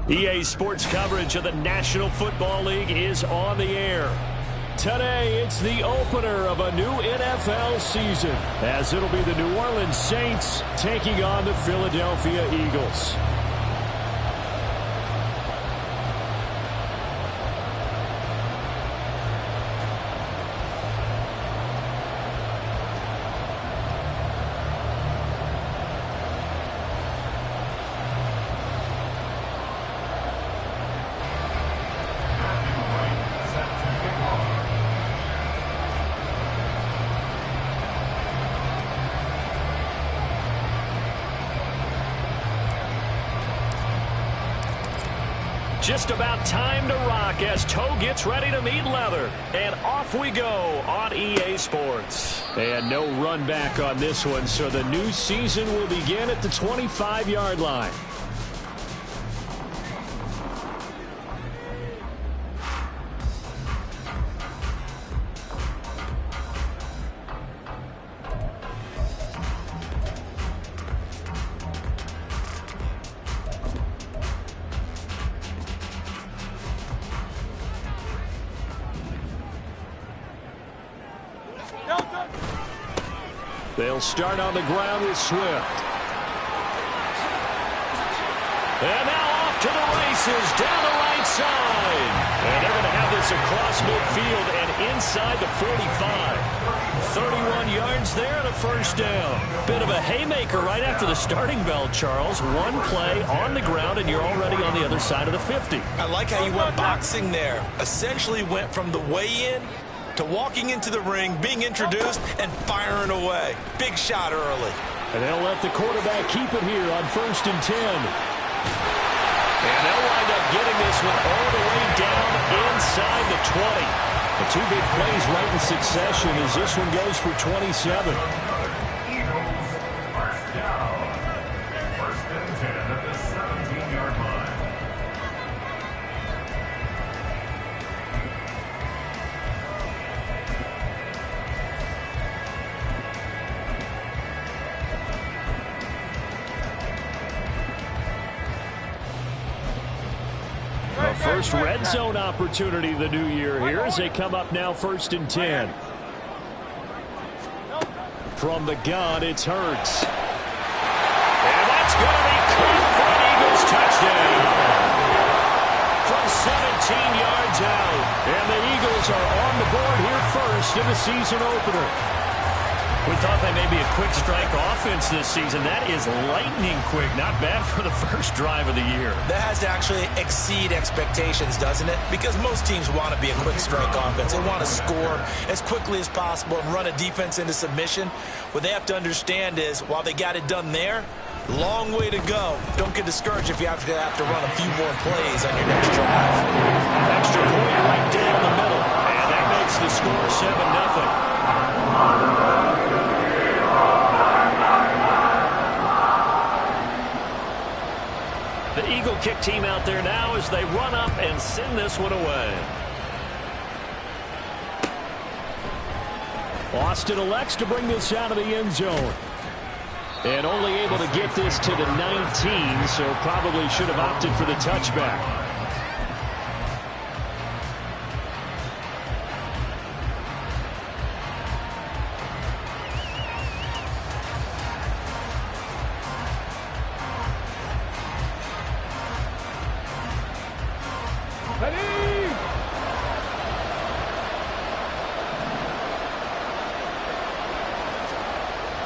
EA Sports coverage of the National Football League is on the air. Today, it's the opener of a new NFL season, as it'll be the New Orleans Saints taking on the Philadelphia Eagles. Just about time to rock as toe gets ready to meet leather. And off we go on EA Sports. And no run back on this one, so the new season will begin at the 25-yard line. They'll start on the ground with Swift. And now off to the races down the right side. And they're going to have this across midfield and inside the 45. 31 yards there and a first down. Bit of a haymaker right after the starting bell, Charles. One play on the ground and you're already on the other side of the 50. I like how you went boxing there. Essentially went from the weigh-in to walking into the ring, being introduced, and firing away. Big shot early. And they'll let the quarterback keep it here on 1st and 10. And they'll wind up getting this one all the way down inside the 20. The two big plays right in succession as this one goes for 27. First red zone opportunity of the new year here as they come up now 1st and 10. From the gun, it's Hurts. And that's going to be caught for an Eagles touchdown. From 17 yards out. And the Eagles are on the board here first in the season opener. We thought they may be a quick strike offense this season. That is lightning quick. Not bad for the first drive of the year. That has to actually exceed expectations, doesn't it? Because most teams want to be a quick strike offense. They want to score as quickly as possible and run a defense into submission. What they have to understand is, while they got it done there, long way to go. Don't get discouraged if you have to run a few more plays on your next drive. Extra point right down the middle. And that makes the score 7-0. The Eagle kick team out there now as they run up and send this one away. Austin elects to bring this out of the end zone. And only able to get this to the 19, so probably should have opted for the touchback.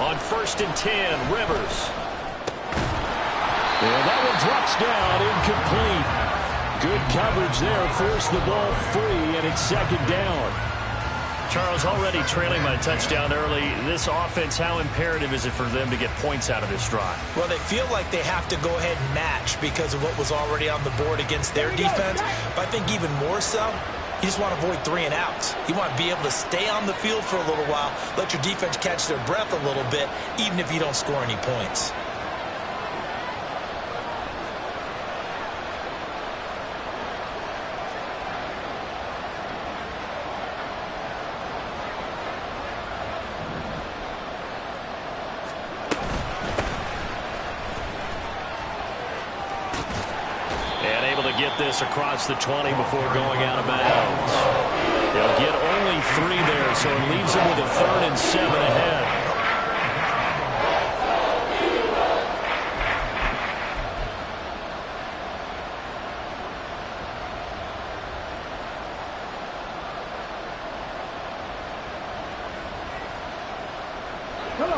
On 1st and 10, Rivers. And that one drops down, incomplete. Good coverage there, forced the ball free, and it's 2nd down. Charles, already trailing by a touchdown early. This offense, how imperative is it for them to get points out of this drive? Well, they feel like they have to go ahead and match because of what was already on the board against their defense. But I think even more so, you just want to avoid 3 and outs. You want to be able to stay on the field for a little while, let your defense catch their breath a little bit, even if you don't score any points. And able to get this across the 20 before going out of bounds. They'll get only 3 there, so it leaves them with a 3rd and 7 ahead.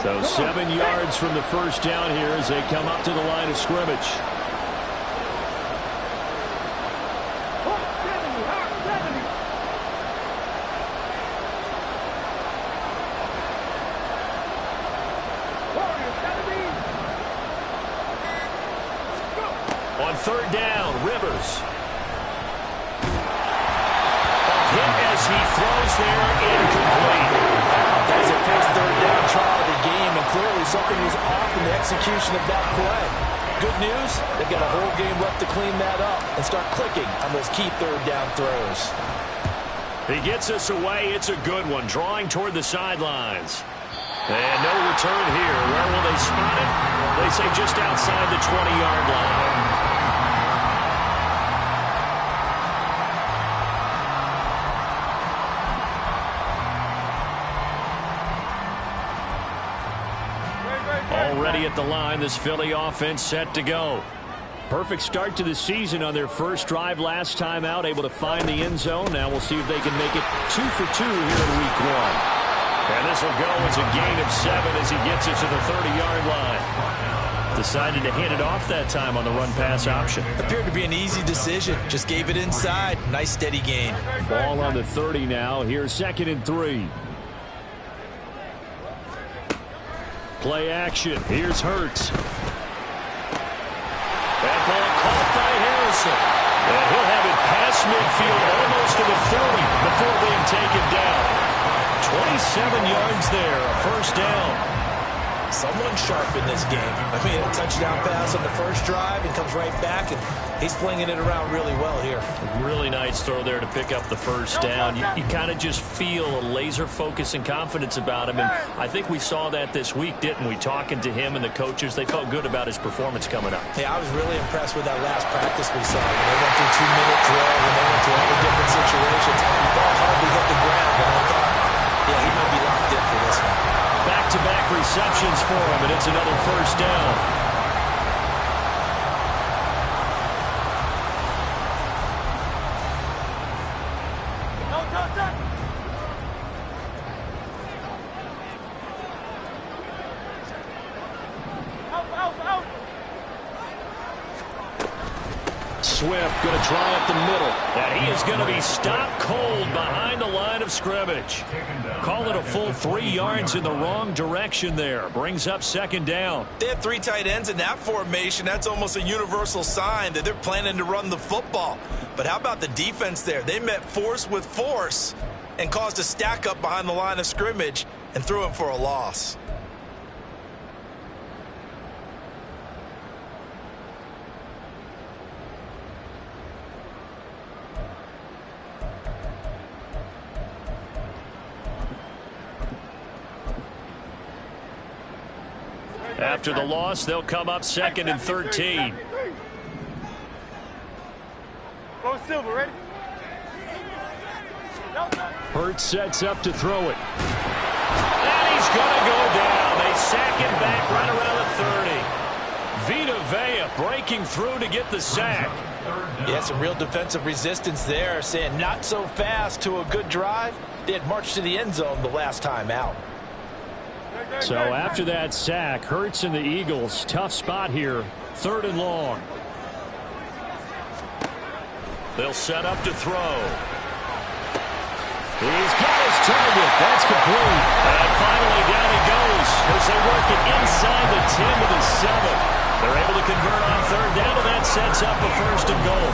So 7 yards from the first down here as they come up to the line of scrimmage. On 3rd down, Rivers. Hit as he throws there, incomplete. That was the first 3rd down try of the game, and clearly something was off in the execution of that play. Good news, they've got a whole game left to clean that up and start clicking on those key 3rd down throws. He gets us away. It's a good one, drawing toward the sidelines. And no return here. Where will they spot it? They say just outside the 20-yard line. Already at the line, this Philly offense set to go. Perfect start to the season on their first drive last time out, able to find the end zone. Now we'll see if they can make it 2 for 2 here in week 1. And this will go as a gain of 7 as he gets it to the 30-yard line. Decided to hand it off that time on the run-pass option. Appeared to be an easy decision. Just gave it inside. Nice steady gain. Ball on the 30 now. Here's 2nd and 3. Play action. Here's Hurts. That ball caught by Harrison. And he'll have it past midfield almost to the 30 before being taken down. 27 yards there, a first down. Someone sharp in this game. I mean, a touchdown pass on the first drive and comes right back, and he's flinging it around really well here. Really nice throw there to pick up the first down. You kind of just feel a laser focus and confidence about him, and I think we saw that this week, didn't we? Talking to him and the coaches, they felt good about his performance coming up. Yeah, I was really impressed with that last practice we saw. When they went through 2-minute drill, when they went through all the different situations, the ball hardly hit the ground, and I thought, yeah, he might be locked in for this one. Back-to-back receptions for him, and it's another first down. Swift going to try up the middle. And he is going to be stopped cold behind the line of scrimmage. Call it a full 3 yards in the wrong direction there. Brings up 2nd down. They have 3 tight ends in that formation. That's almost a universal sign that they're planning to run the football. But how about the defense there? They met force with force and caused a stack up behind the line of scrimmage and threw him for a loss. After the loss, they'll come up 2nd and 13. Go Silver, ready? Hurts sets up to throw it. And he's going to go down. They sack him back right around the 30. Vita Vea breaking through to get the sack. Yeah, some real defensive resistance there, saying not so fast to a good drive. They had marched to the end zone the last time out. So after that sack, Hurts and the Eagles, tough spot here, 3rd and long. They'll set up to throw. He's got his target. That's complete. And finally down he goes as they work it inside the 10 to the 7. They're able to convert on 3rd down, and that sets up a 1st and goal.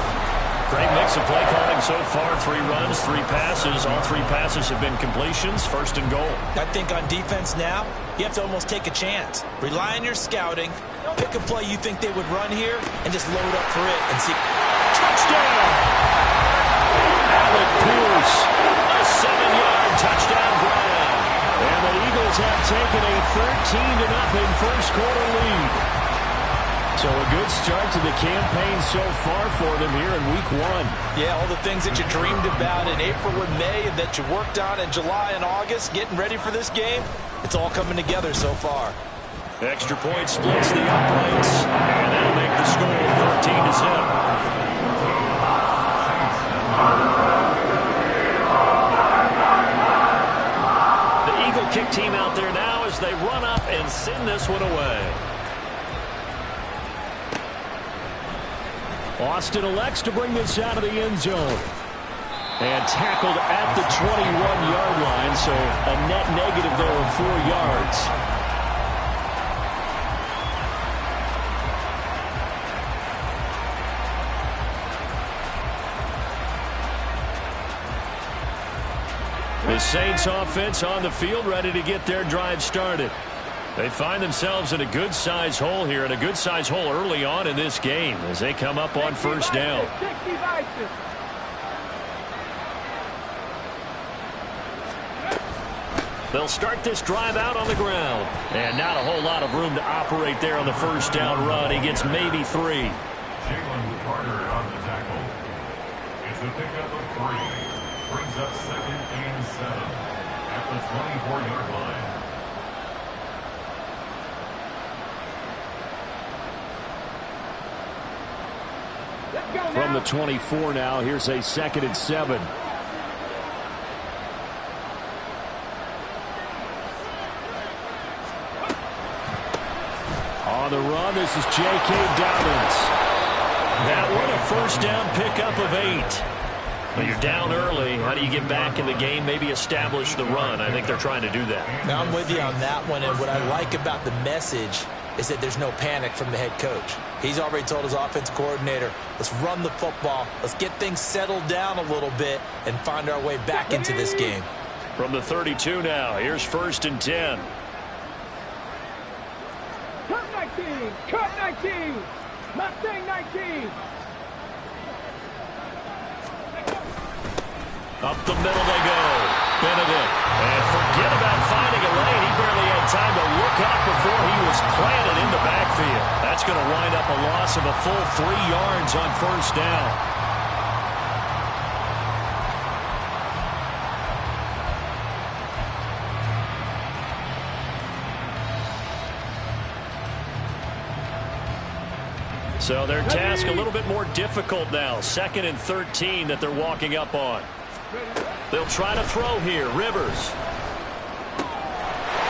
Great mix of play calling so far. 3 runs, 3 passes. All 3 passes have been completions. 1st and goal. I think on defense now, you have to almost take a chance. Rely on your scouting. Pick a play you think they would run here and just load up for it and see. Touchdown! Alec Pierce, a 7-yard touchdown grab. And the Eagles have taken a 13-0 first quarter lead. So a good start to the campaign so far for them here in week 1. Yeah, all the things that you dreamed about in April and May and that you worked on in July and August, getting ready for this game, it's all coming together so far. Extra point splits the uprights, and that'll make the score 13-0. The Eagle kick team out there now as they run up and send this one away. Austin elects to bring this out of the end zone. And tackled at the 21-yard line, so a net negative there of 4 yards. The Saints offense on the field ready to get their drive started. They find themselves in a good-sized hole here, and a good-sized hole early on in this game as they come up on first down. They'll start this drive out on the ground. And not a whole lot of room to operate there on the first down run. He gets maybe 3. Jalen Carter on the tackle. It's a pickup of 3. Brings up 2nd and 7 at the 24-yard line. From the 24 now, here's a 2nd and 7. On the run, this is J.K. Dobbins. That one, a first down pickup of 8. But you're down early. How do you get back in the game? Maybe establish the run. I think they're trying to do that. Now, I'm with you on that one, and what I like about the message is that there's no panic from the head coach. He's already told his offensive coordinator, let's run the football, let's get things settled down a little bit and find our way back into this game. From the 32 now, here's 1st and 10. Cut 19! Cut 19! Mustang 19! Up the middle they go. Benedict. And forget about finding a lane. He barely had time to look up before he was planted in the backfield. That's going to wind up a loss of a full 3 yards on first down. So their task a little bit more difficult now. 2nd and 13 that they're walking up on. They'll try to throw here. Rivers.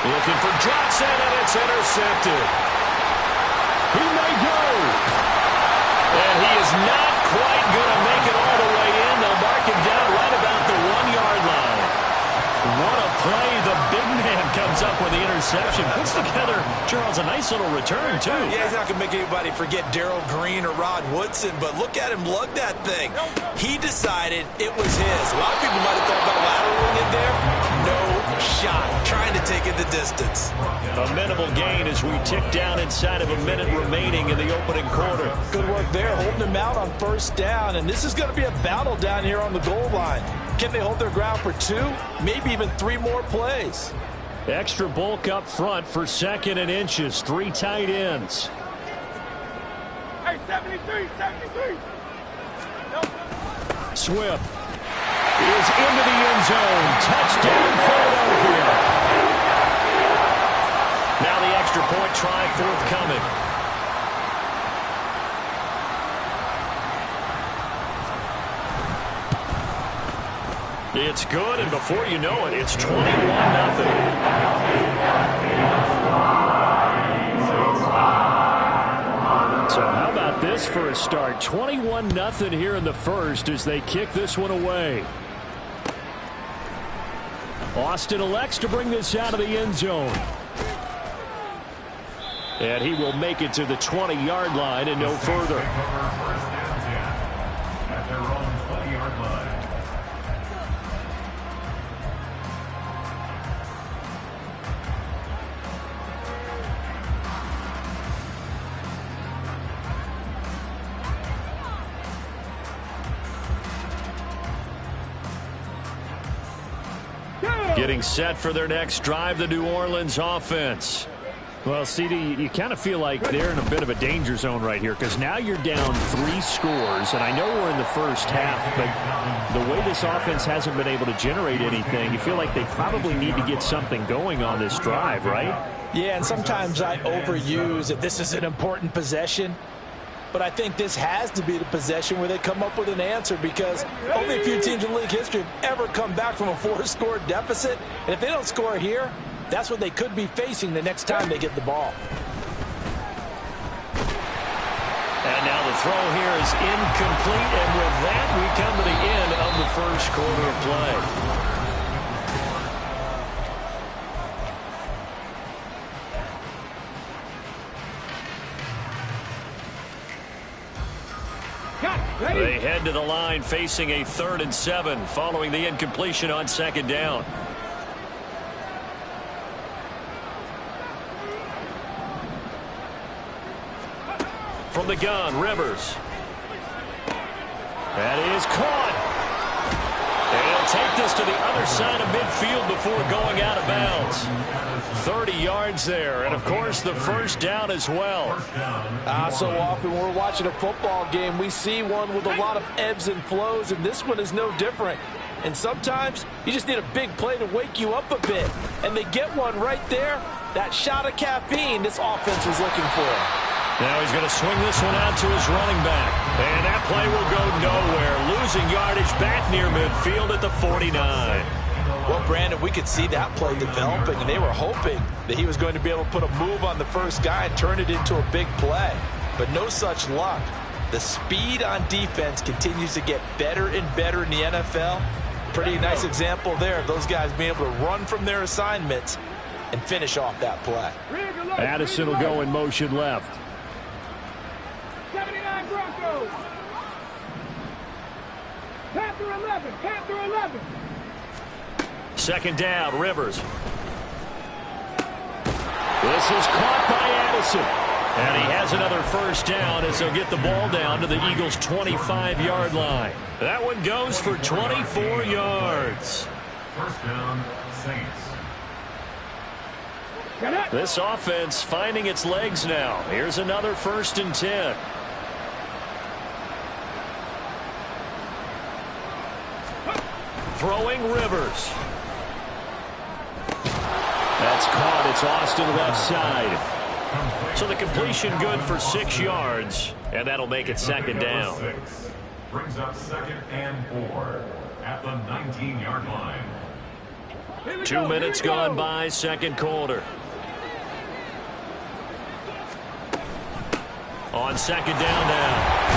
Looking for Johnson, and it's intercepted. He may go. And he is not quite going to make it all the way in. They'll mark him down right about the 1-yard line. What a play. The big man comes up with the interception. Puts together, Charles, a nice little return, too. Yeah, he's not going to make anybody forget Darrell Green or Rod Woodson, but look at him lug that thing. He decided it was his. A lot of people might have thought about lateraling it there. No shot. Trying to take it the distance. A minimal gain as we tick down inside of a minute remaining in the opening quarter. Good work there, holding him out on first down, and this is going to be a battle down here on the goal line. Can they hold their ground for 2, maybe even 3 more plays? Extra bulk up front for 2nd and inches. 3 tight ends. Hey, 73, 73! Swift is into the end zone. Touchdown, Philadelphia. Now the extra point try forthcoming. It's good, and before you know it, it's 21-0. So how about this for a start? 21-0 here in the first as they kick this one away. Austin elects to bring this out of the end zone. And he will make it to the 20-yard line and no further. At their own 20-yard line. Getting set for their next drive, the New Orleans offense. Well, CD, you kind of feel like they're in a bit of a danger zone right here because now you're down 3 scores, and I know we're in the first half, but the way this offense hasn't been able to generate anything, you feel like they probably need to get something going on this drive, right? Yeah, and sometimes I overuse that this is an important possession, but I think this has to be the possession where they come up with an answer because only a few teams in league history have ever come back from a 4-score deficit, and if they don't score here, that's what they could be facing the next time they get the ball. And now the throw here is incomplete, and with that, we come to the end of the first quarter of play. They head to the line facing a 3rd and 7 following the incompletion on 2nd down. From the gun, Rivers. That is caught. And he'll take this to the other side of midfield before going out of bounds. 30 yards there, and of course the first down as well. So often when we're watching a football game, we see one with a lot of ebbs and flows, and this one is no different. And sometimes you just need a big play to wake you up a bit. And they get one right there. That shot of caffeine this offense was looking for. Now he's going to swing this one out to his running back. And that play will go nowhere. Losing yardage back near midfield at the 49. Well, Brandon, we could see that play developing, and they were hoping that he was going to be able to put a move on the first guy and turn it into a big play. But no such luck. The speed on defense continues to get better and better in the NFL. Pretty nice example there of those guys being able to run from their assignments and finish off that play. Addison will go in motion left. 79 Broncos. Panther 11. Panther 11. 2nd down, Rivers. This is caught by Addison. And he has another first down as they'll get the ball down to the Eagles' 25-yard line. That one goes for 24 yards. First down, Saints. This offense finding its legs now. Here's another 1st and 10. Throwing Rivers. That's caught. It's Austin left side. So the completion good for 6 yards, and that'll make it 2nd down. Brings up 2nd and 4 at the 19-yard line. 2 minutes gone by, 2nd quarter. On 2nd down now,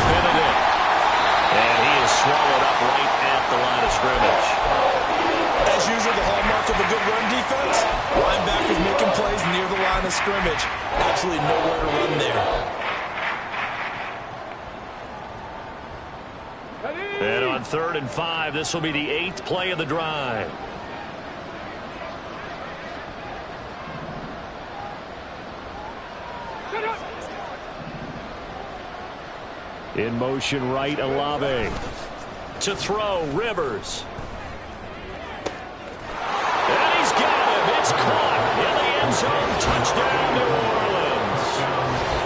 Benedict. And he is swallowed up right at the line of scrimmage. As usual, the hallmark of a good run defense, linebackers making plays near the line of scrimmage. Absolutely nowhere to run there. And on 3rd and 5, this will be the 8th play of the drive. In motion right, Olave. To throw, Rivers. And he's got him. It's caught in the end zone. Touchdown, New Orleans.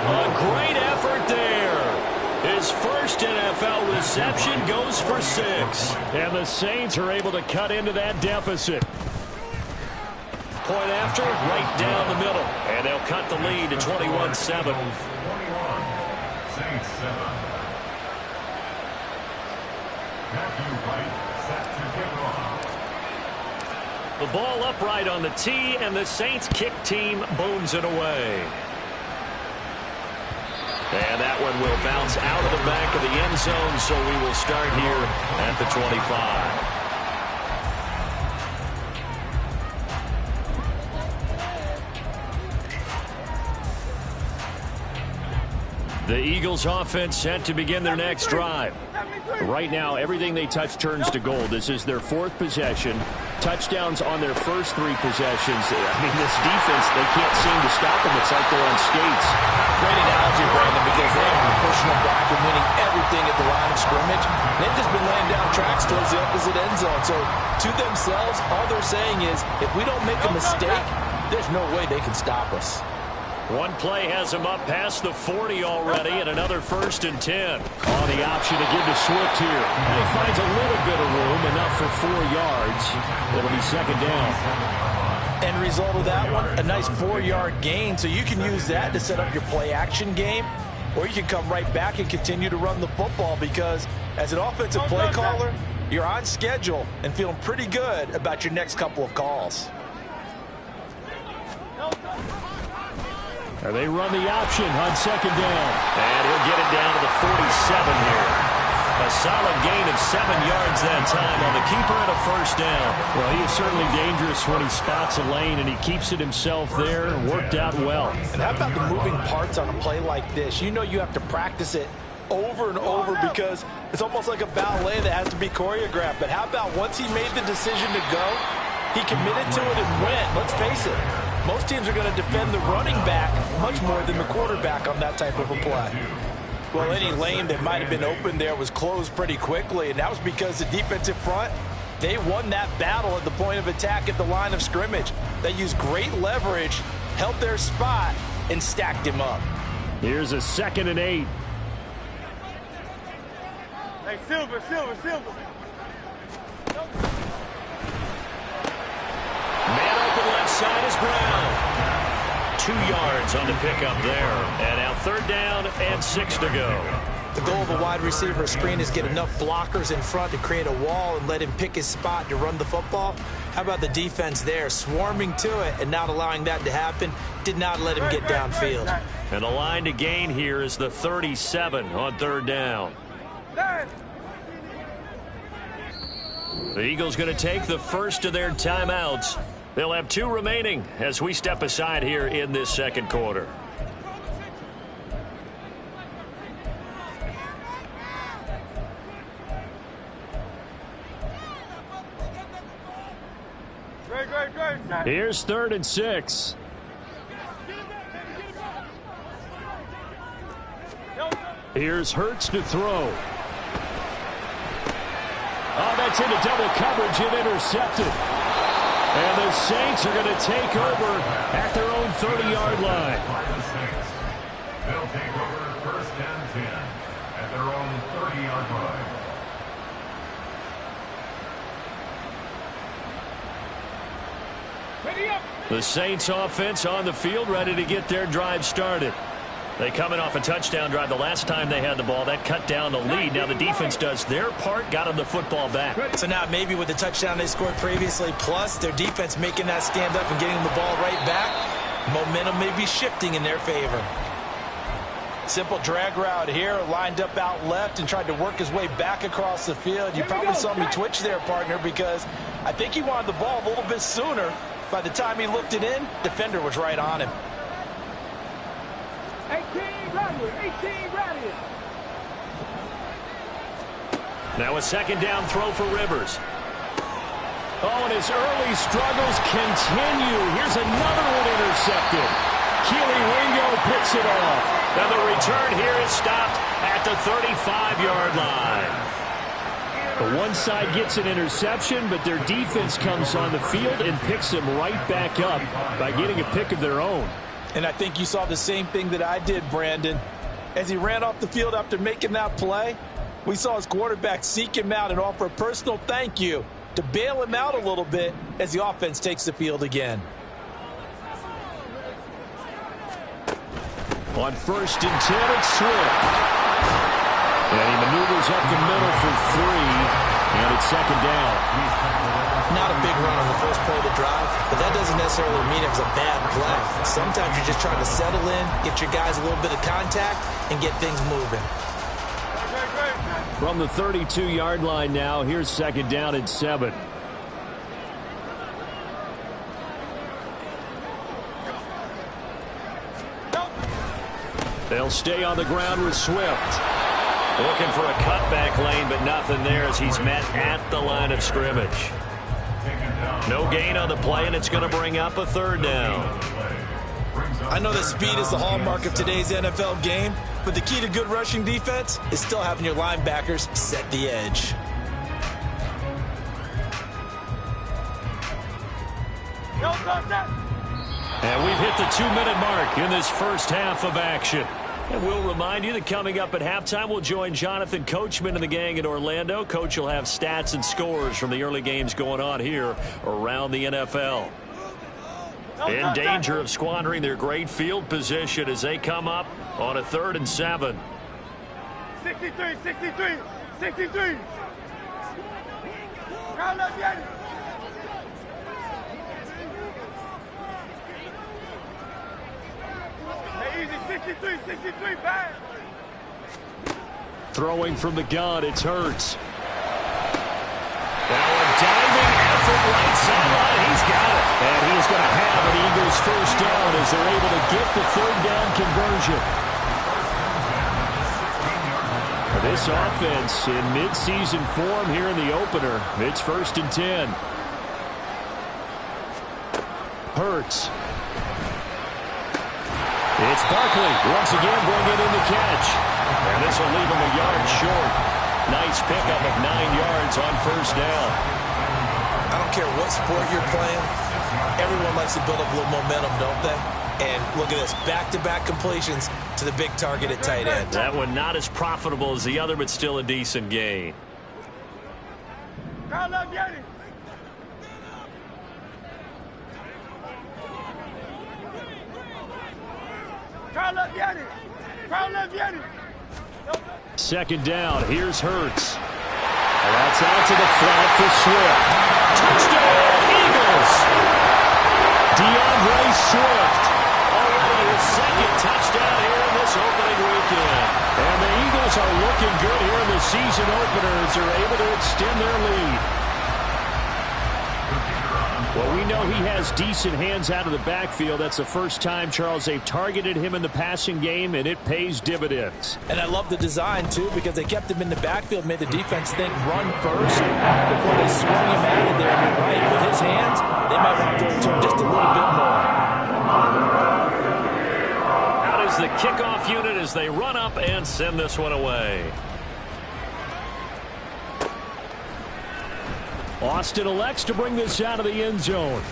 A great effort there. His first NFL reception goes for 6. And the Saints are able to cut into that deficit. Point after, right down the middle. And they'll cut the lead to 21-7. 21, Saints 7. The ball upright on the tee, and the Saints kick team bones it away. And that one will bounce out of the back of the end zone, so we will start here at the 25. The Eagles offense set to begin their next drive. Right now, everything they touch turns to gold. This is their 4th possession. Touchdowns on their first 3 possessions. I mean, this defense, they can't seem to stop them. It's like they're on skates. Great analogy, Brandon, because they have been pushing them back and winning everything at the line of scrimmage. They've just been laying down tracks towards the opposite end zone. So, to themselves, all they're saying is, if we don't make a mistake, there's no way they can stop us. One play has him up past the 40 already, and another 1st and 10. On the option to give to Swift here. And he finds a little bit of room, enough for 4 yards. It'll be 2nd down. End result of that one, a nice 4-yard gain, so you can use that to set up your play-action game, or you can come right back and continue to run the football, because as an offensive play caller, you're on schedule and feeling pretty good about your next couple of calls. They run the option on 2nd down. And he'll get it down to the 47 here. A solid gain of 7 yards that time on the keeper and a 1st down. Well, he is certainly dangerous when he spots a lane, and he keeps it himself there. Worked out well. And how about the moving parts on a play like this? You know you have to practice it over and over because it's almost like a ballet that has to be choreographed. But how about once he made the decision to go, he committed to it and went. Let's face it. Most teams are going to defend the running back much more than the quarterback on that type of a play. Well, any lane that might have been open there was closed pretty quickly, and that was because the defensive front, they won that battle at the point of attack at the line of scrimmage. They used great leverage, held their spot, and stacked him up. Here's a 2nd and 8. Hey, Silver. Man open left side is Brown. 2 yards on the pickup there. And now 3rd down and 6 to go. The goal of a wide receiver screen is get enough blockers in front to create a wall and let him pick his spot to run the football. How about the defense there, swarming to it and not allowing that to happen? Did not let him get downfield. And the line to gain here is the 37 on 3rd down. The Eagles going to take the first of their timeouts. They'll have 2 remaining as we step aside here in this 2nd quarter. Here's 3rd and 6. Here's Hurts to throw. Oh, that's into double coverage and intercepted. And the Saints are going to take over at their own 30-yard line. They'll take over 1st and 10 at their own 30-yard line. The Saints offense on the field, ready to get their drive started. They coming off a touchdown drive the last time they had the ball. That cut down the lead. Now the defense does their part, got them the football back. So now maybe with the touchdown they scored previously, plus their defense making that stand up and getting the ball right back, momentum may be shifting in their favor. Simple drag route here, lined up out left and tried to work his way back across the field. You probably saw me twitch there, partner, because I think he wanted the ball a little bit sooner. By the time he looked it in, defender was right on him. 18 ready. Now a 2nd down throw for Rivers. Oh, and his early struggles continue. Here's another one intercepted. Keely Ringo picks it off. Now the return here is stopped at the 35-yard line. The one side gets an interception, but their defense comes on the field and picks them right back up by getting a pick of their own. And I think you saw the same thing that I did, Brandon. As he ran off the field after making that play, we saw his quarterback seek him out and offer a personal thank you to bail him out a little bit as the offense takes the field again. On 1st and 10, it's Swift. And he maneuvers up the middle for 3, and it's 2nd down. Not a big run on the first play of the drive, but that doesn't necessarily mean it was a bad play. Sometimes you're just trying to settle in, get your guys a little bit of contact, and get things moving. From the 32-yard line now, here's 2nd down and 7. They'll stay on the ground with Swift. Looking for a cutback lane, but nothing there as he's met at the line of scrimmage. No gain on the play, and it's going to bring up a 3rd down. I know that speed is the hallmark of today's NFL game, but the key to good rushing defense is still having your linebackers set the edge. And we've hit the 2-minute mark in this first half of action. And we'll remind you that coming up at halftime, we'll join Jonathan Coachman and the gang in Orlando. Coach will have stats and scores from the early games going on here around the NFL. In danger of squandering their great field position as they come up on a 3rd and 7. 63, 63, 63. Round up, Yanni. Hey, easy, 63, 63, bang. Throwing from the gun, it's Hurts. Now a diving effort right sideline. He's got it. And he's going to have an Eagles first down as they're able to get the 3rd down conversion. This offense in midseason form here in the opener. It's 1st and 10. Hurts. It's Barkley once again bringing in the catch. And this will leave him a yard short. Nice pickup of 9 yards on first down. I don't care what sport you're playing. Everyone likes to build up a little momentum, don't they? And look at this, back-to-back completions to the big target at tight end. That one not as profitable as the other, but still a decent gain. Round up, Yanni. Round up, Yanni. Round up, Yanni. 2nd down. Here's Hurts. That's out to the flat for Swift. Touchdown, Eagles! DeAndre Swift. Already his 2nd touchdown here in this opening weekend. And the Eagles are looking good here in the season opener as they're able to extend their lead. Well, we know he has decent hands out of the backfield. That's the first time, Charles, they've targeted him in the passing game, and it pays dividends. And I love the design, too, because they kept him in the backfield, made the defense think run first before they swung him out of there. And you're right, with his hands, they might want to return just a little bit more. Out is the kickoff unit as they run up and send this one away. Austin elects to bring this out of the end zone.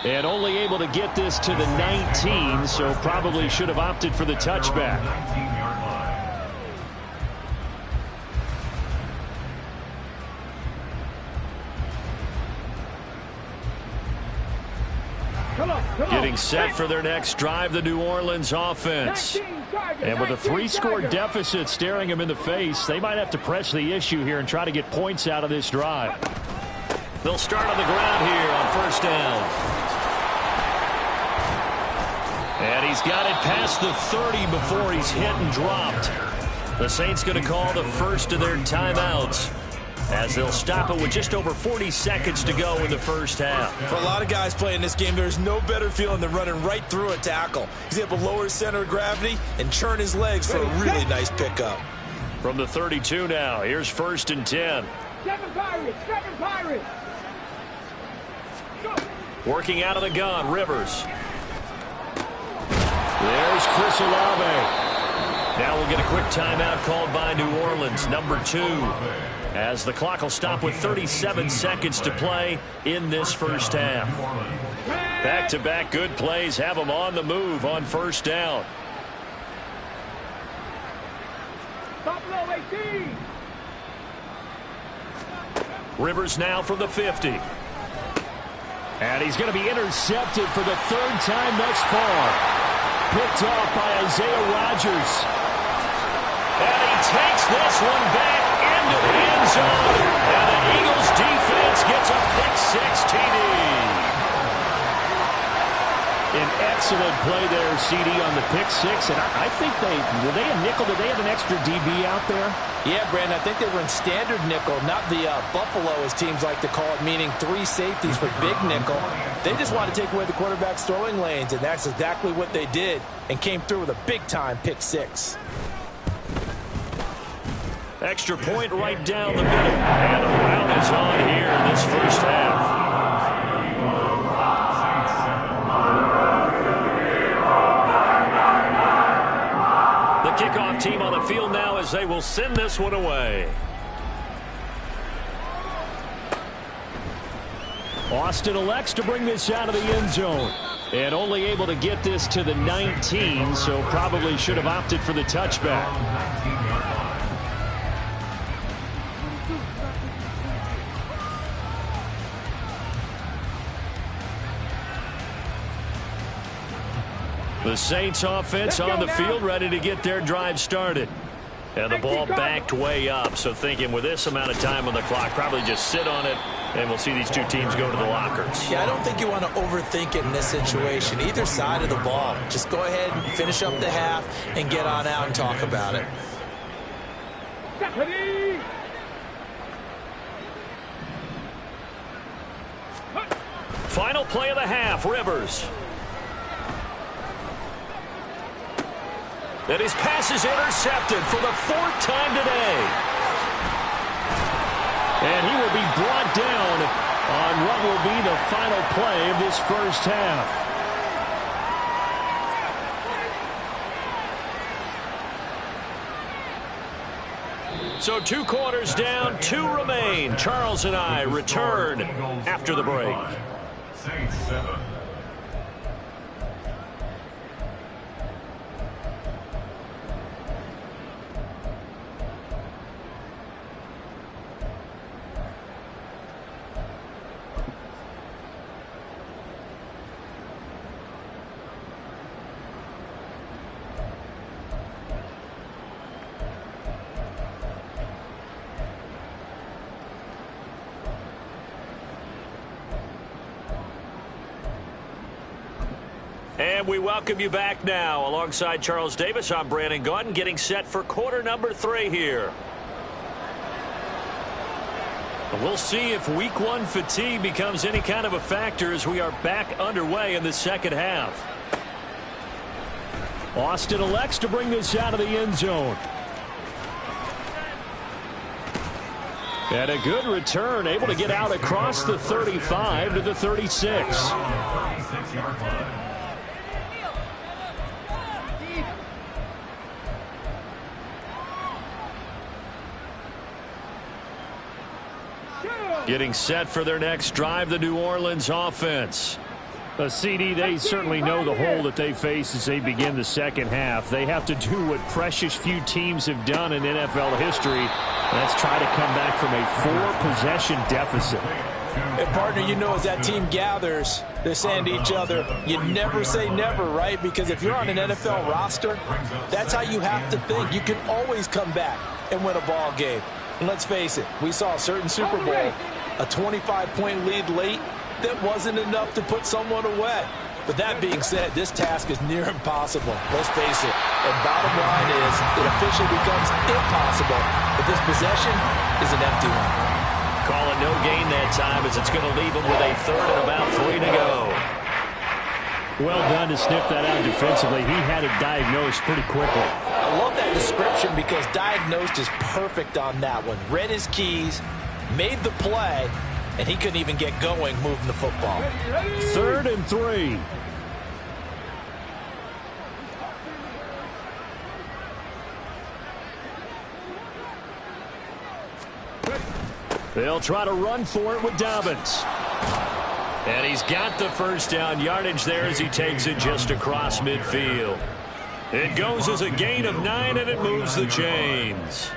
And only able to get this to the 19, so probably should have opted for the touchback. 19-yard line. Getting set for their next drive, the New Orleans offense. And with a 3-score deficit staring them in the face, they might have to press the issue here and try to get points out of this drive. They'll start on the ground here on first down. And he's got it past the 30 before he's hit and dropped. The Saints going to call the first of their timeouts, as they'll stop it with just over 40 seconds to go in the first half. For a lot of guys playing this game, there's no better feeling than running right through a tackle. He's able to lower his center of gravity and churn his legs for a really nice pickup. From the 32 now, here's 1st and 10. 7 Pirates, 7 Pirates. Go. Working out of the gun, Rivers. There's Chris Olave. Now we'll get a quick timeout called by New Orleans, number 2. As the clock will stop with 37 seconds to play in this first half. Back-to-back good plays have them on the move on first down. Buffalo 18. Rivers now from the 50. And he's going to be intercepted for the 3rd time thus far. Picked off by Isaiah Rodgers. And he takes this one back into the end zone. And the Eagles defense gets a pick-6 TD. An excellent play there, CD, on the pick-6. And I think were they a nickel? Did they have an extra DB out there? Yeah, Brandon, I think they were in standard nickel, not the Buffalo, as teams like to call it, meaning 3 safeties for big nickel. They just wanted to take away the quarterback's throwing lanes, and that's exactly what they did, and came through with a big-time pick-6. Extra point right down the middle. And a round is on here in this first half. The kickoff team on the field now as they will send this one away. Austin elects to bring this out of the end zone. And only able to get this to the 19, so probably should have opted for the touchback. The Saints offense on the field, ready to get their drive started. And the ball backed way up, so thinking with this amount of time on the clock, probably just sit on it, and we'll see these two teams go to the lockers. Yeah, I don't think you want to overthink it in this situation. Either side of the ball. Just go ahead and finish up the half and get on out and talk about it. Final play of the half, Rivers. And his pass is intercepted for the 4th time today. And he will be brought down on what will be the final play of this first half. So 2 quarters down, 2 remain. Charles and I return after the break. Saints 7. And we welcome you back now. Alongside Charles Davis, I'm Brandon Gaudin, getting set for quarter number 3 here. We'll see if week 1 fatigue becomes any kind of a factor as we are back underway in the second half. Austin elects to bring this out of the end zone. And a good return, able to get out across the 35 to the 36. Getting set for their next drive, the New Orleans offense. CD, they certainly know the hole that they face as they begin the second half. They have to do what precious few teams have done in NFL history. Let's try to come back from a 4-possession deficit. And partner, you know, as that team gathers, they're saying to each other, you never say never, right? Because if you're on an NFL roster, that's how you have to think. You can always come back and win a ball game. And let's face it, we saw a certain Super Bowl, a 25-point lead late, that wasn't enough to put someone away. But that being said, this task is near impossible. Let's face it. And bottom line is, it officially becomes impossible. But this possession is an empty one. Call it no gain that time as it's going to leave them with a 3rd and about 3 to go. Well done to sniff that out defensively. He had it diagnosed pretty quickly. I love that description because diagnosed is perfect on that one. Read his keys, made the play, and he couldn't even get going moving the football. 3rd and 3. They'll try to run for it with Dobbins. And he's got the first down yardage there as he takes it just across midfield. It goes as a gain of 9, and it moves the chains.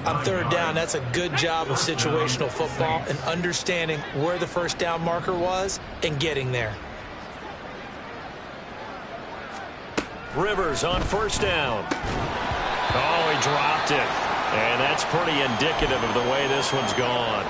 On 3rd down, that's a good job of situational football and understanding where the first down marker was and getting there. Rivers on 1st down. Oh, he dropped it. And that's pretty indicative of the way this one's gone.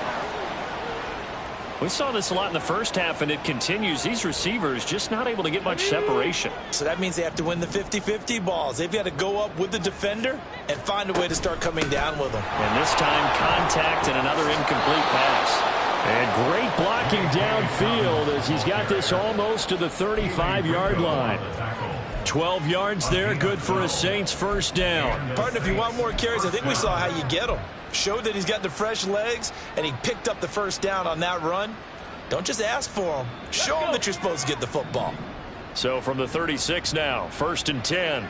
We saw this a lot in the first half, and it continues. These receivers just not able to get much separation. So that means they have to win the 50-50 balls. They've got to go up with the defender and find a way to start coming down with them. And this time, contact and another incomplete pass. And great blocking downfield as he's got this almost to the 35-yard line. 12 yards there, good for a Saints first down. Partner, if you want more carries, I think we saw how you get them. Showed that he's got the fresh legs, and he picked up the first down on that run. Don't just ask for him. Show him that you're supposed to get the football. So from the 36 now, 1st and 10.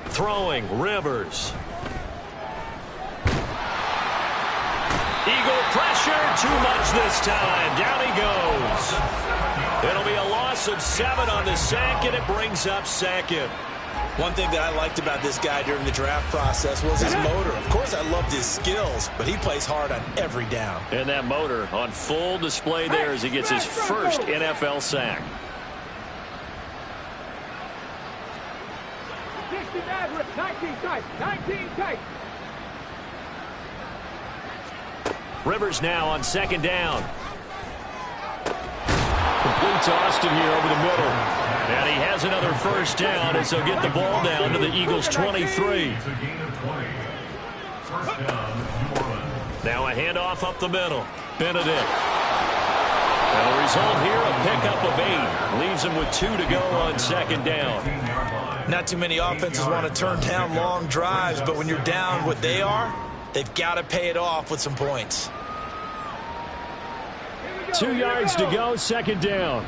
Throwing, Rivers. Eagle pressure, too much this time. Down he goes. It'll be a loss loss of 7 on the sack, and it brings up second. One thing that I liked about this guy during the draft process was his motor. Of course, I loved his skills, but he plays hard on every down. And that motor on full display there as he gets his first NFL sack. 19 tight. Rivers now on second down. Completes Austin here over the middle. And he has another first down as he'll get the ball down to the Eagles' 23. Now a handoff up the middle. Benedict. And the result here, a pickup of 8. Leaves him with 2 to go on second down. Not too many offenses want to turn down long drives, but when you're down what they are, they've got to pay it off with some points. 2 yards to go, second down.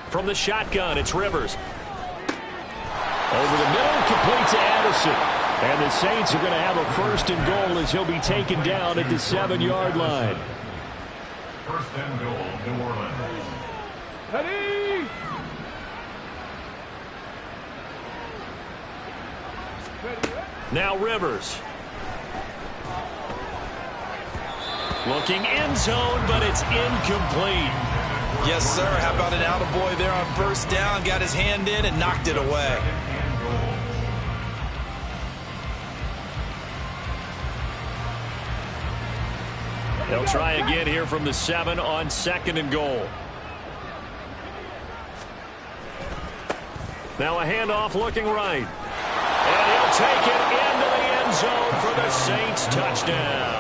From the shotgun, it's Rivers. Over the middle, complete to Addison. And the Saints are going to have a first and goal as he'll be taken down at the 7-yard line. First and goal, New Orleans. Ready? Now Rivers. Looking end zone, but it's incomplete. Yes, sir. How about an attaboy there on first down? Got his hand in and knocked it away. They'll try again here from the 7 on second and goal. Now a handoff looking right. And he'll take it into the end zone for the Saints touchdown.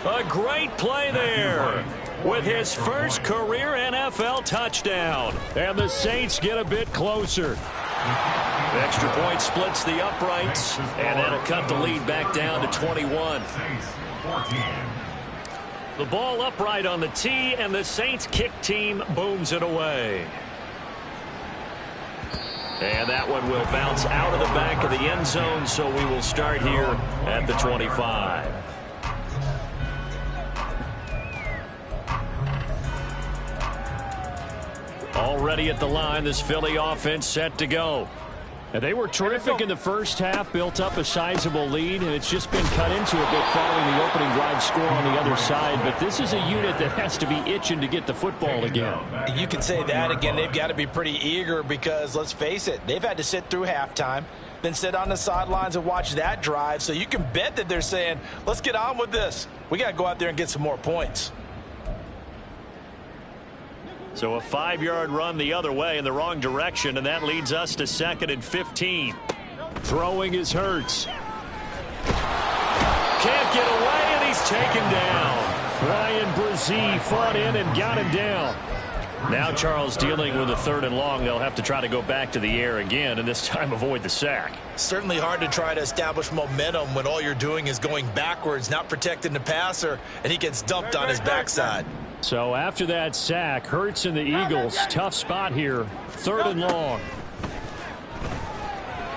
A great play there with his first career NFL touchdown. And the Saints get a bit closer. The extra point splits the uprights, and that'll cut the lead back down to 21. The ball upright on the tee, and the Saints kick team booms it away. And that one will bounce out of the back of the end zone, so we will start here at the 25. Already at the line, this Philly offense set to go. And they were terrific in the first half, built up a sizable lead, and it's just been cut into a bit following the opening drive score on the other side. But this is a unit that has to be itching to get the football again. You can say that again. They've got to be pretty eager because, let's face it, they've had to sit through halftime, then sit on the sidelines and watch that drive. So you can bet that they're saying, let's get on with this. We got to go out there and get some more points. So a 5-yard run the other way in the wrong direction, and that leads us to 2nd and 15. Throwing is Hurts. Can't get away, and he's taken down. Ryan Brzee fought in and got him down. Now Charles dealing with a 3rd and long. They'll have to try to go back to the air again, and this time avoid the sack. Certainly hard to try to establish momentum when all you're doing is going backwards, not protecting the passer, and he gets dumped on his backside. So after that sack, Hurts and the Eagles, tough spot here, 3rd and long.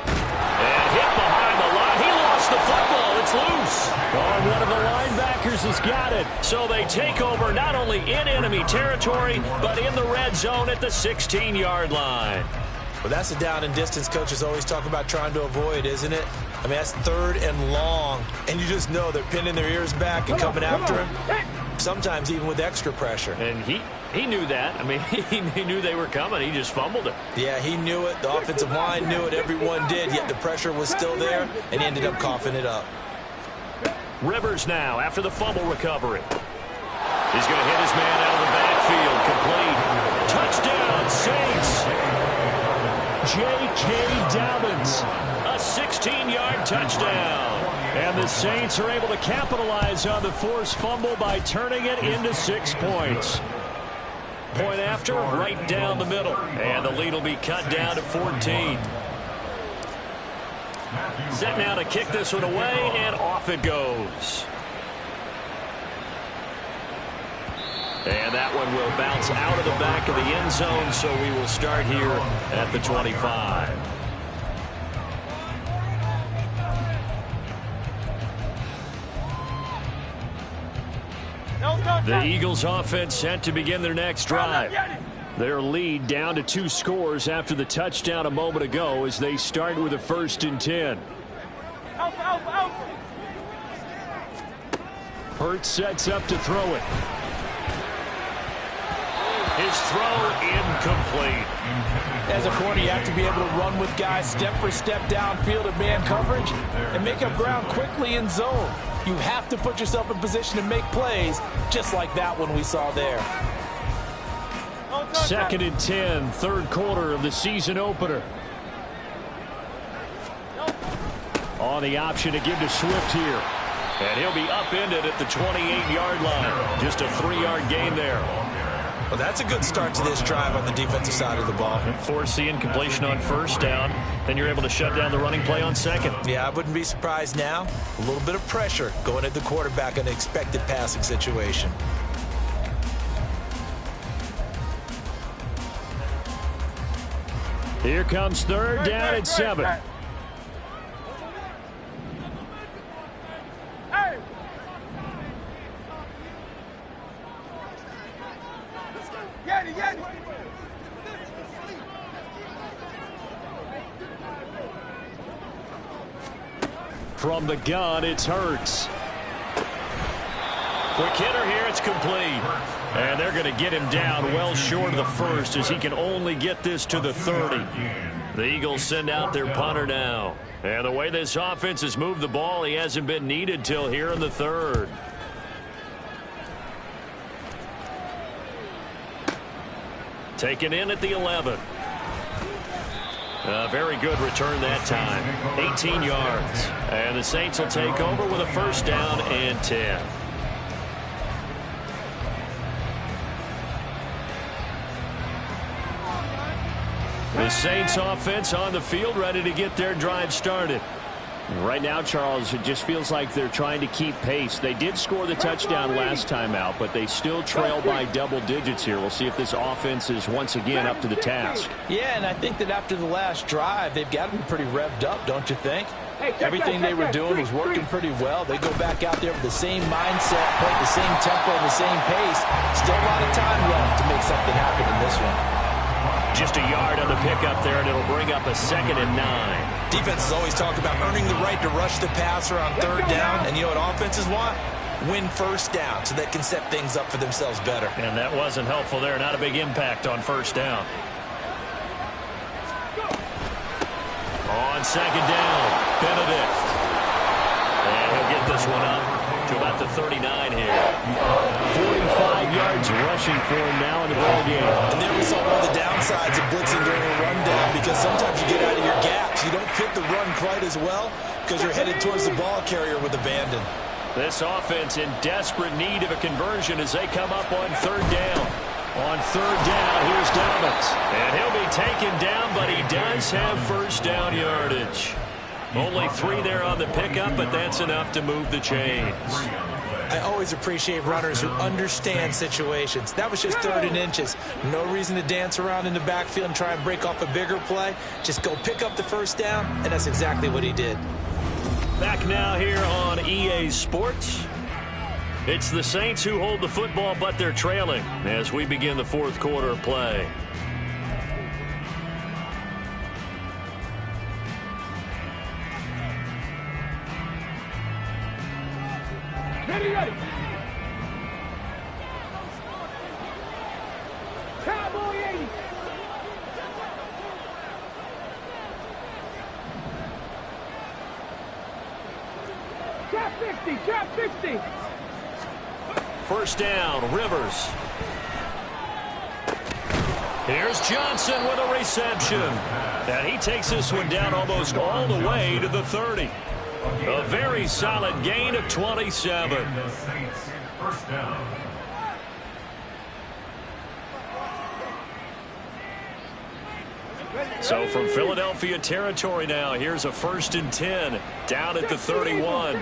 And hit behind the line. He lost the football. It's loose. Oh, one of the linebackers has got it. So they take over not only in enemy territory, but in the red zone at the 16-yard line. Well, that's the down and distance coaches always talk about trying to avoid, isn't it? I mean, that's 3rd and long, and you just know they're pinning their ears back and coming after him. Sometimes even with extra pressure. And he knew that. I mean, he knew they were coming. He just fumbled it. Yeah, he knew it. The offensive line knew it. Everyone did, yet the pressure was still there, and he ended up coughing it up. Rivers now after the fumble recovery. He's going to hit his man out of the backfield. Complete. Touchdown, Saints. J.K. Dobbins. A 16-yard touchdown. And the Saints are able to capitalize on the forced fumble by turning it into 6 points. Point after, right down the middle. And the lead will be cut down to 14. Set now to kick this one away, and off it goes. And that one will bounce out of the back of the end zone, so we will start here at the 25. The Eagles offense set to begin their next drive. Their lead down to 2 scores after the touchdown a moment ago as they start with a 1st and 10. Hurts sets up to throw it. His throw incomplete. As a corner, you have to be able to run with guys step for step downfield at man coverage and make up ground quickly in zone. You have to put yourself in position to make plays, just like that one we saw there. 2nd and 10, 3rd quarter of the season opener. On the option to give to Swift here. And he'll be upended at the 28-yard line. Just a 3-yard gain there. Well, that's a good start to this drive on the defensive side of the ball. Force the incompletion on 1st down. Then you're able to shut down the running play on 2nd. Yeah, I wouldn't be surprised now. A little bit of pressure going at the quarterback in an expected passing situation. Here comes 3rd down and 7. From the gun, it's Hurts. Quick hitter here, it's complete. And they're going to get him down well short of the 1st as he can only get this to the 30. The Eagles send out their punter now. And the way this offense has moved the ball, he hasn't been needed till here in the 3rd. Taken in at the 11. A very good return that time. 18 yards. And the Saints will take over with a 1st down and 10. The Saints offense on the field ready to get their drive started. Right now, Charles, it just feels like they're trying to keep pace. They did score the touchdown last time out, but they still trail by double digits here. We'll see if this offense is once again up to the task. Yeah, and I think that after the last drive, they've got to be pretty revved up, don't you think? Everything they were doing was working pretty well. They go back out there with the same mindset, play at the same tempo and the same pace. Still a lot of time left to make something happen in this one. Just a yard on the pickup there, and it'll bring up a 2nd and 9. Defenses always talk about earning the right to rush the passer on 3rd down. And you know what offenses want? Win 1st down so they can set things up for themselves better. And that wasn't helpful there. Not a big impact on 1st down. On 2nd down, Benedict. And he'll get this one up to about the 39 here. 45 yards rushing for him now in the ball game. And there we saw one of the downsides of blitzing during a rundown, because sometimes you get out of your gaps. You don't fit the run quite as well because you're headed towards the ball carrier with abandon. This offense in desperate need of a conversion as they come up on 3rd down. On 3rd down, here's Dobbins. And he'll be taken down, but he does have 1st down yardage. Only 3 there on the pickup, but that's enough to move the chains. I always appreciate runners who understand situations. That was just 3rd and inches. No reason to dance around in the backfield and try and break off a bigger play. Just go pick up the 1st down, and that's exactly what he did. Back now here on EA Sports. It's the Saints who hold the football, but they're trailing as we begin the 4th quarter of play. Ready. Cowboy 80. Trap 50, trap 50. 1st down, Rivers. Here's Johnson with a reception. And he takes this one down almost all the way to the 30. A very solid gain of 27. First down. So from Philadelphia territory now, here's a 1st and 10 down at the 31.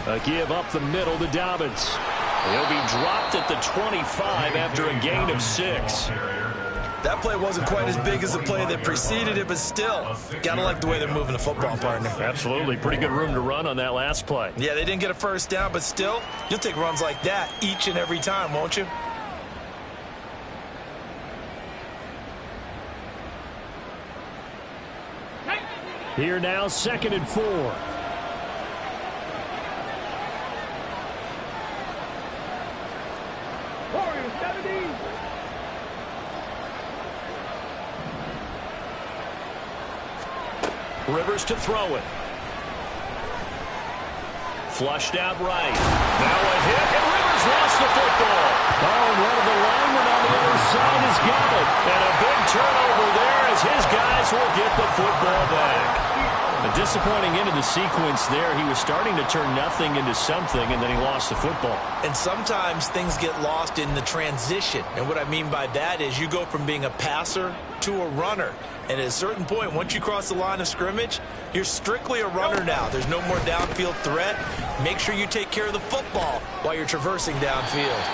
A give up the middle to Dobbins. He'll be dropped at the 25 after a gain of 6. That play wasn't quite as big as the play that preceded it, but still, gotta like the way they're moving the football, partner. Absolutely. Pretty good room to run on that last play. Yeah, they didn't get a first down, but still, you'll take runs like that each and every time, won't you? Here now, 2nd and 4. Warriors, 17. Rivers to throw it. Flushed out right. Now a hit, and Rivers lost the football. Oh, and one of the linemen on the other side has got it. And a big turnover there as his guys will get the football back. A disappointing end of the sequence there. He was starting to turn nothing into something, and then he lost the football. And sometimes things get lost in the transition. And what I mean by that is you go from being a passer to a runner. And at a certain point, once you cross the line of scrimmage, you're strictly a runner now. There's no more downfield threat. Make sure you take care of the football while you're traversing downfield.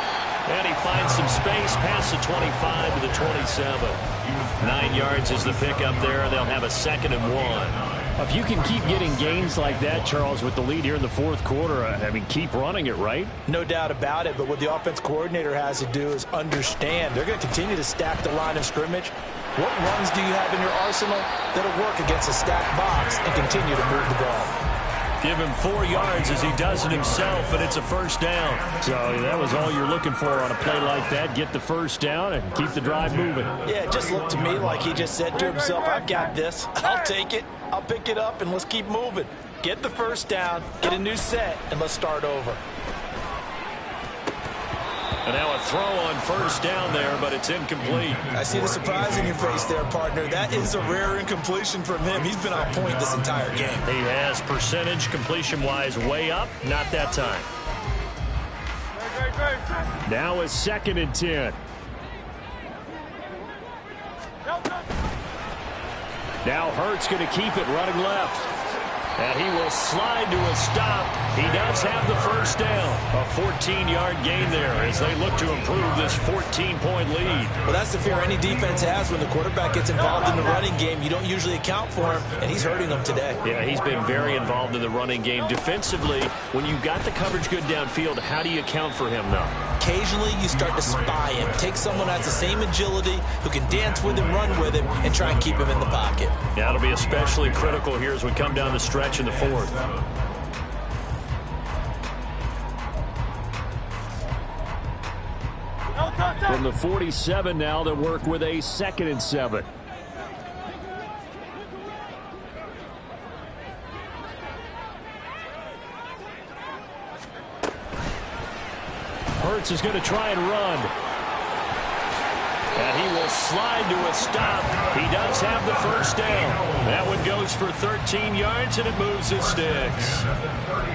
And he finds some space past the 25 to the 27. 9 yards is the pickup there. They'll have a 2nd and 1. If you can keep getting gains like that, Charles, with the lead here in the 4th quarter, I mean, keep running it, right? No doubt about it, but what the offense coordinator has to do is understand they're going to continue to stack the line of scrimmage. What runs do you have in your arsenal that'll work against a stacked box and continue to move the ball? Give him 4 yards as he does it himself, and it's a first down. So that was all you're looking for on a play like that. Get the first down and keep the drive moving. Yeah, it just looked to me like he just said to himself, I've got this. I'll take it. I'll pick it up, and let's keep moving. Get the first down, get a new set, and let's start over. And now a throw on first down there, but it's incomplete. I see the surprise in your face there, partner. That is a rare incompletion from him. He's been on point this entire game. He has percentage completion-wise way up. Not that time. Now is 2nd and 10. Now Hurts going to keep it running left. And he will slide to a stop. He does have the first down. A 14-yard gain there as they look to improve this 14-point lead. Well, that's the fear any defense has when the quarterback gets involved in the running game. You don't usually account for him, and he's hurting them today. Yeah, he's been very involved in the running game. Defensively, when you've got the coverage good downfield, how do you account for him, though? Occasionally, you start to spy him. Take someone who has the same agility, who can dance with him, run with him, and try and keep him in the pocket. Yeah, it'll be especially critical here as we come down the stretch in the 4th. From the 47 now, they'll work with a 2nd and 7. Hurts is going to try and run. And he will slide to a stop. He does have the first down. That one goes for 13 yards, and it moves his sticks.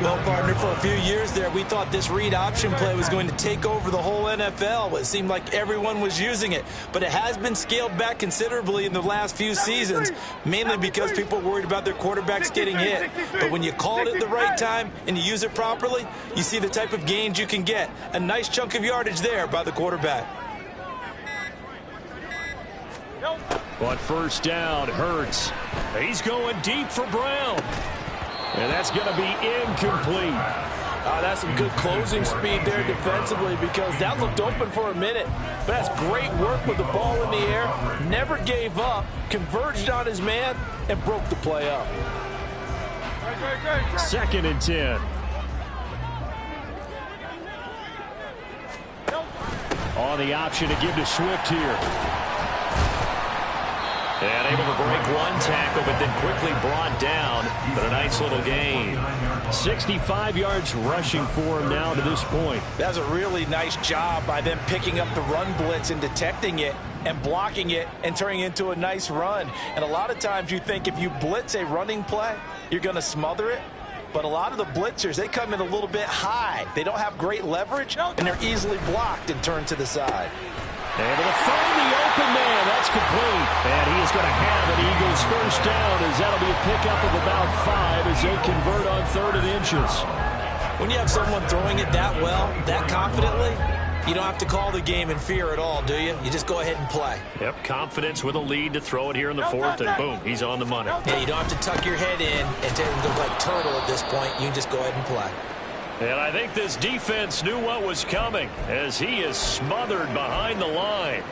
Well, partner, for a few years there, we thought this read option play was going to take over the whole NFL. It seemed like everyone was using it. But it has been scaled back considerably in the last few seasons, mainly because people are worried about their quarterbacks getting hit. But when you call it at the right time and you use it properly, you see the type of gains you can get. A nice chunk of yardage there by the quarterback. On first down, Hurts. He's going deep for Brown. And that's going to be incomplete. That's some good closing speed there defensively because that looked open for a minute. But that's great work with the ball in the air. Never gave up, converged on his man, and broke the play up. 2nd and 10. On the option to give to Swift here. And able to break one tackle, but then quickly brought down. But a nice little gain. 65 yards rushing for him now to this point. That's a really nice job by them picking up the run blitz and detecting it and blocking it and turning it into a nice run. And a lot of times you think if you blitz a running play, you're going to smother it. But a lot of the blitzers, they come in a little bit high. They don't have great leverage, and they're easily blocked and turned to the side. Able to find the open man. That's complete. And he is going to have an Eagles first down as that'll be a pickup of about 5 as they convert on 3rd and inches. When you have someone throwing it that well, that confidently, You don't have to call the game in fear at all, do you? You just go ahead and play. Yep, confidence with a lead to throw it here in the fourth, and boom, he's on the money. Yeah, you don't have to tuck your head in and go like turtle at this point. You can just go ahead and play. And I think this defense knew what was coming as he is smothered behind the line.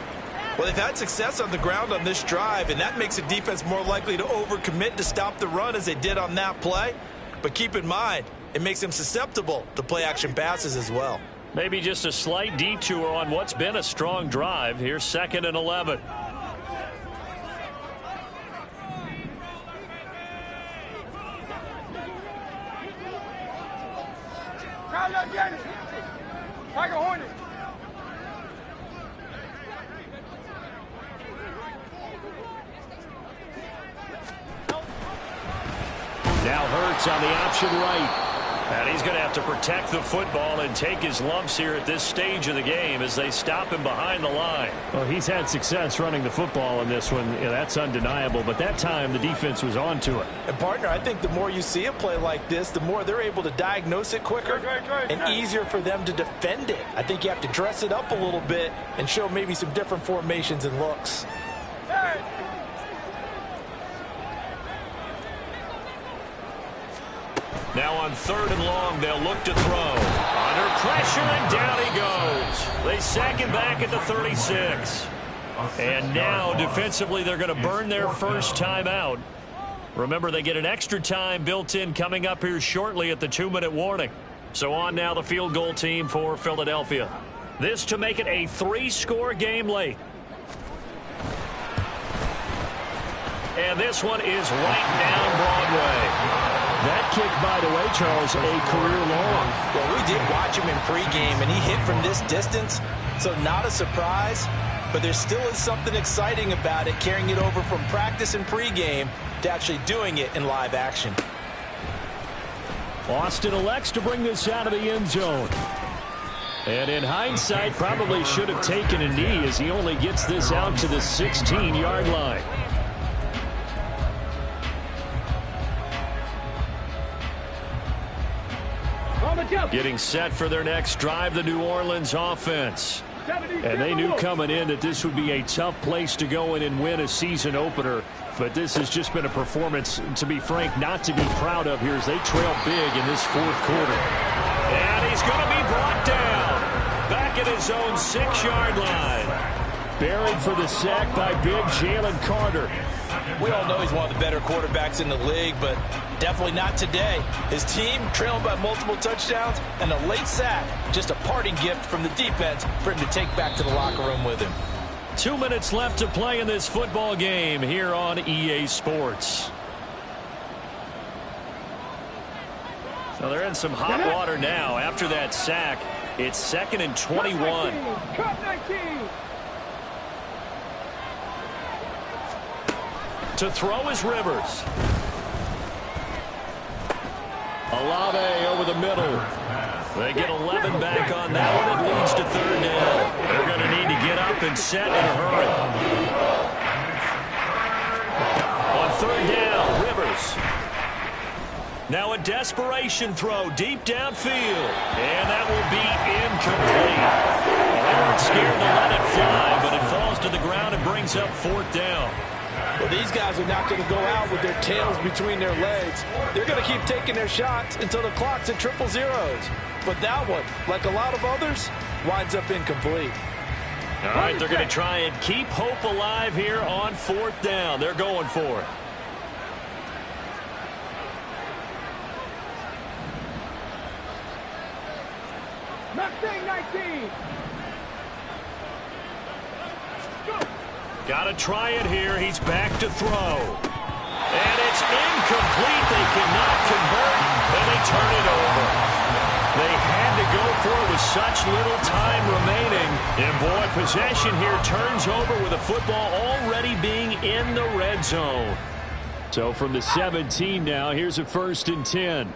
Well, they've had success on the ground on this drive, and that makes a defense more likely to overcommit to stop the run as they did on that play. But keep in mind, it makes them susceptible to play-action passes as well. Maybe just a slight detour on what's been a strong drive. Here's 2nd and 11. Crowd left, get it. Tiger Hornet. Now Hurts on the option right. And he's going to have to protect the football and take his lumps here at this stage of the game as they stop him behind the line. Well, he's had success running the football in this one. Yeah, that's undeniable. But that time, the defense was on to it. And, partner, I think the more you see a play like this, the more they're able to diagnose it quicker and easier for them to defend it. I think you have to dress it up a little bit and show maybe some different formations and looks. Hey. Now on 3rd and long, they'll look to throw. Under pressure, and down he goes. They sack him back at the 36. And now, defensively, they're going to burn their first time out. Remember, they get an extra time built in coming up here shortly at the 2-minute warning. So on now the field goal team for Philadelphia. This to make it a 3-score game late. And this one is right down Broadway. That kick, by the way, Charles, a career long. Well, we did watch him in pregame, and he hit from this distance, so not a surprise. But there still is something exciting about it, carrying it over from practice and pregame to actually doing it in live action. Austin elects to bring this out of the end zone. And in hindsight, probably should have taken a knee as he only gets this out to the 16-yard line. Getting set for their next drive, the New Orleans offense. And they knew coming in that this would be a tough place to go in and win a season opener. But this has just been a performance, to be frank, not to be proud of here as they trail big in this 4th quarter. And he's going to be brought down back at his own 6-yard line. Buried for the sack by big Jalen Carter. We all know he's one of the better quarterbacks in the league, but definitely not today. His team trailing by multiple touchdowns and a late sack, just a parting gift from the defense for him to take back to the locker room with him. 2 minutes left to play in this football game here on EA Sports. So they're in some hot water now after that sack. It's 2nd and 21. To throw is Rivers. Olave over the middle. They get 11 back on that one. It leads to 3rd down. They're going to need to get up and set in a hurry. On 3rd down, Rivers. Now a desperation throw deep downfield. And that will be incomplete. They weren't scared to let it fly, but it falls to the ground and brings up 4th down. Well, these guys are not going to go out with their tails between their legs. They're going to keep taking their shots until the clock's at 000. But that one, like a lot of others, winds up incomplete. All right, they're going to try and keep hope alive here on 4th down. They're going for it. Mustang 19. Got to try it here. He's back to throw. And it's incomplete. They cannot convert, and they turn it over. They had to go for it with such little time remaining. And, boy, possession here turns over with the football already being in the red zone. So from the 17 now, here's a 1st and 10.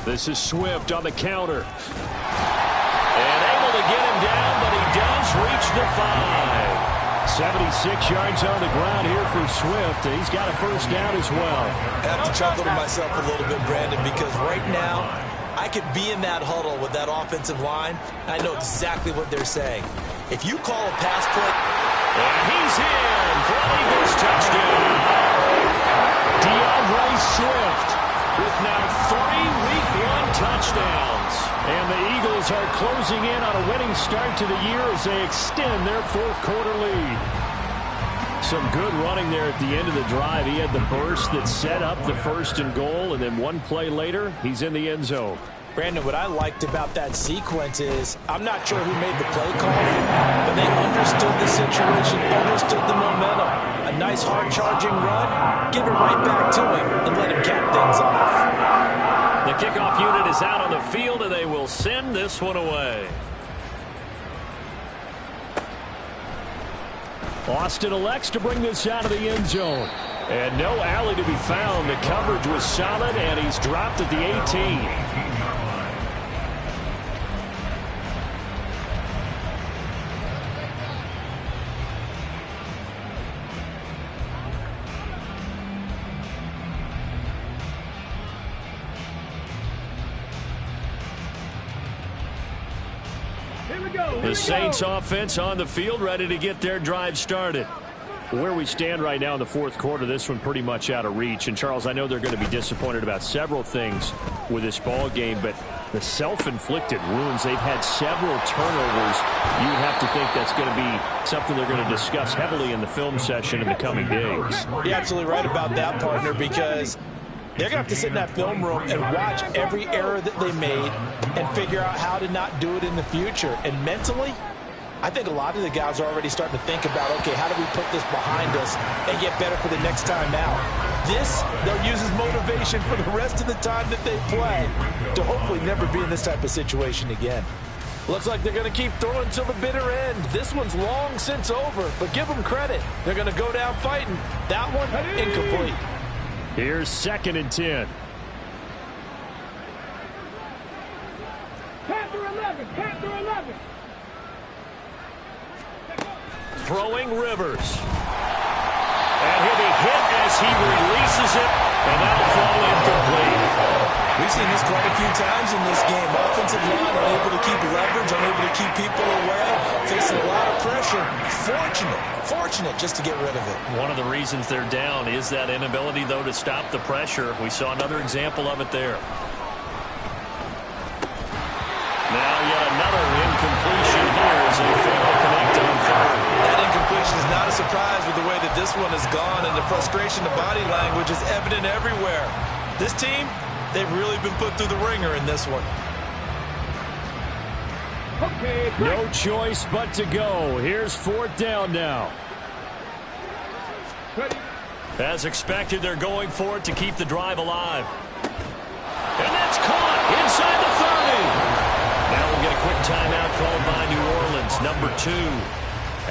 This is Swift on the counter. And able to get him down, but he does reach the 5. 76 yards on the ground here for Swift. He's got a 1st down as well. I have to chuckle to myself a little bit, Brandon, because right now I I could be in that huddle with that offensive line. I know exactly what they're saying. If you call a pass play... And he's in for an Eagles touchdown. DeAndre Swift with now 3 Week 1 touchdowns. And the Eagles are closing in on a winning start to the year as they extend their fourth quarter lead. Some good running there at the end of the drive. He had the burst that set up the 1st and goal, and then one play later, he's in the end zone. Brandon, what I liked about that sequence is, I'm not sure who made the play call, but they understood the situation, understood the momentum. A nice hard-charging run, give it right back to him, and let him cap things off. The kickoff unit is out on the field, and they will send this one away. Austin elects to bring this out of the end zone. And no alley to be found. The coverage was solid, and he's dropped at the 18. The Saints offense on the field, ready to get their drive started. Where we stand right now in the fourth quarter, this one pretty much out of reach. And, Charles, I know they're going to be disappointed about several things with this ball game, but the self-inflicted wounds, they've had several turnovers. You would have to think that's going to be something they're going to discuss heavily in the film session in the coming days. You're absolutely right about that, partner, because they're going to have to sit in that film room and watch every error that they made and figure out how to not do it in the future. And mentally, I think a lot of the guys are already starting to think about, okay, how do we put this behind us and get better for the next time out? This, they'll use as motivation for the rest of the time that they play to hopefully never be in this type of situation again. Looks like they're going to keep throwing till the bitter end. This one's long since over, but give them credit. They're going to go down fighting. That one, incomplete. Here's 2nd and 10. Panther 11, Panther 11. Throwing Rivers. And he'll be hit as he releases it, and that'll fall incomplete. We've seen this quite a few times in this game. Offensive line unable to keep leverage, unable to keep people away, facing a lot of pressure. Fortunate just to get rid of it. One of the reasons they're down is that inability, though, to stop the pressure. We saw another example of it there. Now yet another incompletion here as they fail to connect on 3rd. That incompletion is not a surprise with the way that this one has gone, and the frustration of body language is evident everywhere. This team, they've really been put through the ringer in this one. Okay, no choice but to go. Here's 4th down now. ready. As expected, they're going for it to keep the drive alive. And that's caught inside the 30. Now we'll get a quick timeout called by New Orleans, number 2.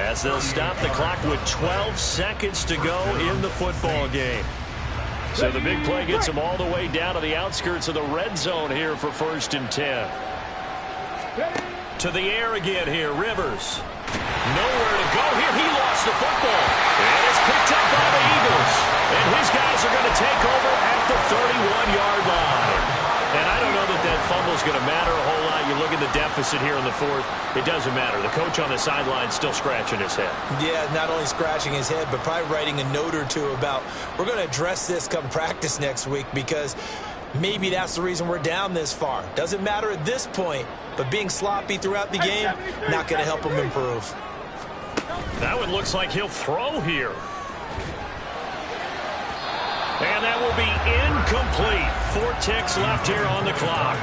As they'll stop the clock with 12 seconds to go in the football game. So the big play gets them all the way down to the outskirts of the red zone here for 1st and 10. To the air again here, Rivers. Nowhere to go here. He lost the football. And it's picked up by the Eagles. And his guys are going to take over at the 31-yard line. And I don't know that that fumble is going to matter a whole lot. You look at the deficit here in the 4th. It doesn't matter. The coach on the sideline still scratching his head. Yeah, not only scratching his head, but probably writing a note or two about, we're going to address this come practice next week, because maybe that's the reason we're down this far. Doesn't matter at this point, but being sloppy throughout the game, not going to help him improve. That one looks like he'll throw here. And that will be incomplete. 4 ticks left here on the clock.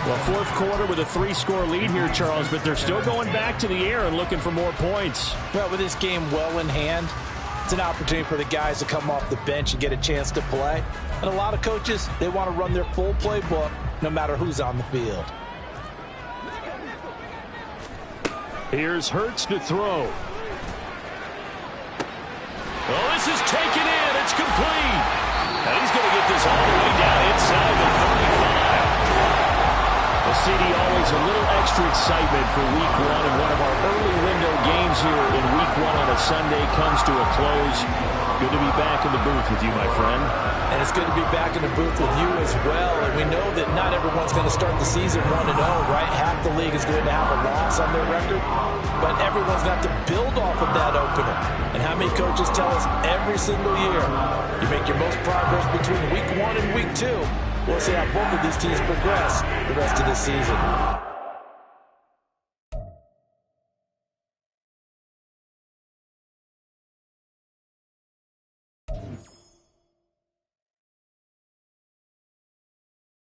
Well, 4th quarter with a 3-score lead here, Charles, but they're still going back to the air and looking for more points. Well, with this game well in hand, it's an opportunity for the guys to come off the bench and get a chance to play. And a lot of coaches, they want to run their full playbook no matter who's on the field. Here's Hurts to throw. Well, this is taken in. It's complete. And he's going to get this all the way down inside the 35. Well, CD, always a little extra excitement for Week 1, and one of our early window games here in Week 1 on a Sunday comes to a close. Good to be back in the booth with you, my friend. And it's good to be back in the booth with you as well. And we know that not everyone's going to start the season 1-0, right? Half the league is going to have a loss on their record. But everyone's got to build off of that opener. And how many coaches tell us every single year, you make your most progress between week 1 and week 2. We'll see how both of these teams progress the rest of the season.